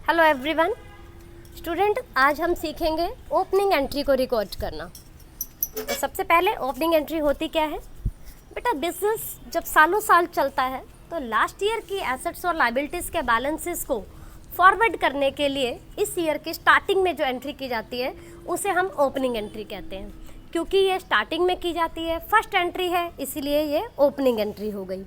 Hello everyone student, आज हम सीखेंगे ओपनिंग एंट्री को रिकॉर्ड करना। तो सबसे पहले ओपनिंग एंट्री होती क्या है बेटा? बिजनेस जब सालों साल चलता है तो लास्ट ईयर की एसेट्स और लायबिलिटीज़ के बैलेंसेस को फॉरवर्ड करने के लिए इस ईयर की स्टार्टिंग में जो एंट्री की जाती है उसे हम ओपनिंग एंट्री कहते हैं। क्योंकि ये स्टार्टिंग में की जाती है, फर्स्ट एंट्री है, इसीलिए ये ओपनिंग एंट्री हो गई।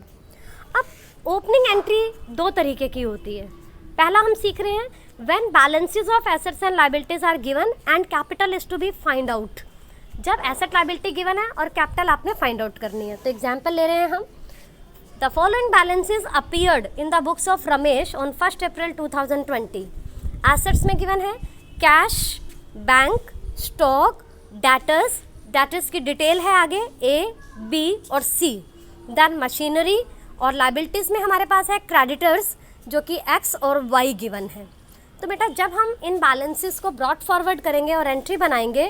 अब ओपनिंग एंट्री दो तरीके की होती है। पहला हम सीख रहे हैं when balances of assets and liabilities are given and capital is to be find out. जब एसेट लायबिलिटी गिवन है और कैपिटल आपने फाइंड आउट करनी है। तो एग्जांपल ले रहे हैं हम। The following balances appeared in the books of Ramesh on 1 April 2020। Assets में गिवन है कैश, बैंक, स्टॉक, डेटर्स की डिटेल है आगे A, B और C। देन मशीनरी और लायबिलिटीज़ में हमारे पास है क्रेडिटर्स जो कि X और Y गिवन है। तो बेटा जब हम इन बैलेंसेस को ब्रॉड फॉरवर्ड करेंगे और एंट्री बनाएंगे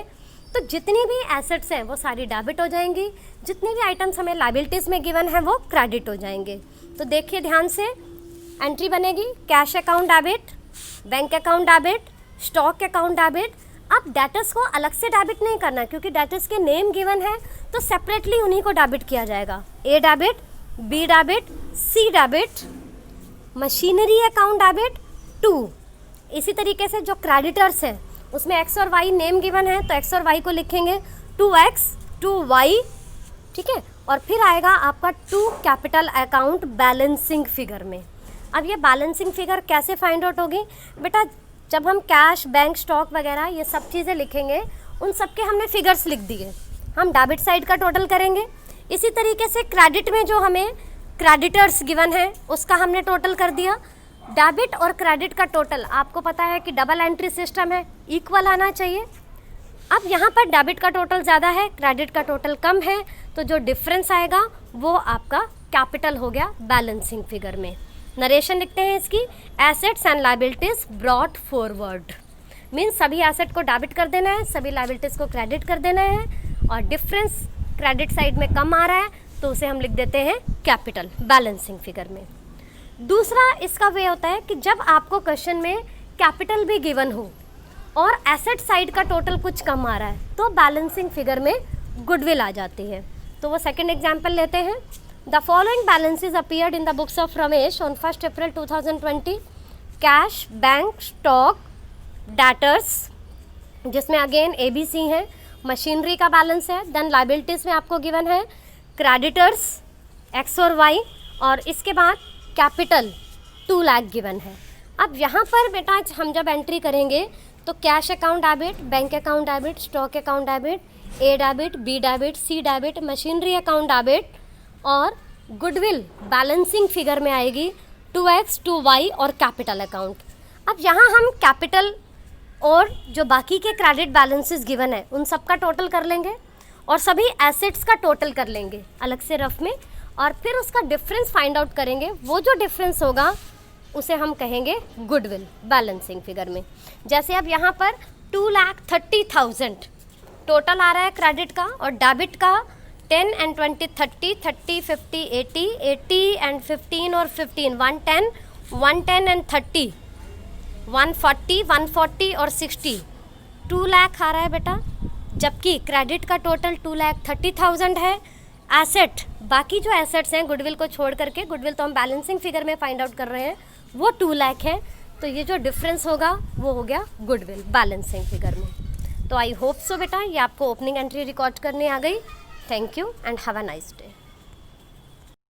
तो जितनी भी एसेट्स हैं वो सारी डेबिट हो जाएंगी, जितनी भी आइटम्स हमें लायबिलिटीज़ में गिवन है वो क्रेडिट हो जाएंगे। तो देखिए ध्यान से, एंट्री बनेगी cash account debit, bank account debit, stock account debit. अब डेटर्स को अलग से डेबिट नहीं करना क्योंकि डेटर्स के नेम गिवन है तो सेपरेटली उन्हीं को डेबिट किया जाएगा। A debit, B debit, C debit, machinery account debit 2। इसी तरीके से जो क्रेडिटर्स हैं उसमें X और Y नेम गिवन है तो X और Y को लिखेंगे 2X 2Y, ठीक है। और फिर आएगा आपका 2 कैपिटल अकाउंट बैलेंसिंग फिगर में। अब ये बैलेंसिंग फिगर कैसे फाइंड आउट होगी बेटा? जब हम कैश, बैंक, स्टॉक वगैरह ये सब चीज़ें लिखेंगे उन सब के हमने फिगर्स लिख दिए। हम डेबिट साइड का टोटल करेंगे। इसी तरीके से क्रेडिट में जो हमें क्रेडिटर्स गिवन है उसका हमने टोटल कर दिया। डेबिट और क्रेडिट का टोटल आपको पता है कि डबल एंट्री सिस्टम है, इक्वल आना चाहिए। अब यहाँ पर डेबिट का टोटल ज़्यादा है, क्रेडिट का टोटल कम है, तो जो डिफरेंस आएगा वो आपका कैपिटल हो गया बैलेंसिंग फिगर में। नरेशन लिखते हैं इसकी, assets and liabilities brought forward. Means सभी एसेट को डेबिट कर देना है, सभी लायबिलिटीज़ को क्रेडिट कर देना है, और डिफरेंस क्रेडिट साइड में कम आ रहा है तो उसे हम लिख देते हैं कैपिटल बैलेंसिंग फिगर में। दूसरा इसका वे होता है कि जब आपको क्वेश्चन में कैपिटल भी गिवन हो और एसेट साइड का टोटल कुछ कम आ रहा है तो बैलेंसिंग फिगर में गुडविल आ जाती है। तो वो सेकंड एग्जांपल लेते हैं। The following balances appeared in the books of Ramesh on 1 April 2020। Cash, bank, stock, debtors जिसमें अगेन ABC है, मशीनरी का बैलेंस है, देन लायबिलिटीज़ में आपको गिवन है क्रेडिटर्स X और Y, और इसके बाद कैपिटल 2 लाख गिवन है। अब यहाँ पर बेटा हम जब एंट्री करेंगे तो cash account debit, bank account debit, stock account debit, A debit, B debit, C debit, machinery account debit, और गुडविल बैलेंसिंग फिगर में आएगी 2X 2Y और कैपिटल अकाउंट। अब यहाँ हम कैपिटल और जो बाकी के क्रेडिट बैलेंसेस गिवन है उन सब का टोटल कर लेंगे और सभी एसेट्स का टोटल कर लेंगे अलग से रफ में, और फिर उसका डिफरेंस फाइंड आउट करेंगे। वो जो डिफरेंस होगा उसे हम कहेंगे गुडविल बैलेंसिंग फिगर में। जैसे अब यहाँ पर 2,30,000 टोटल आ रहा है क्रेडिट का, और डेबिट का 10 and 20 30 30 50 80 80 and 15 और 15 110 110 and 30 140 140 और 60 2 लाख आ रहा है बेटा। जबकि क्रेडिट का टोटल 2,30,000 है। एसेट बाकी जो एसेट्स हैं गुडविल को छोड़ करके, गुडविल तो हम बैलेंसिंग फिगर में फाइंड आउट कर रहे हैं, वो 2 लाख है। तो ये जो डिफरेंस होगा वो हो गया गुडविल बैलेंसिंग फिगर में। तो आई होप सो बेटा ये आपको ओपनिंग एंट्री रिकॉर्ड करने आ गई। Thank you and have a nice day.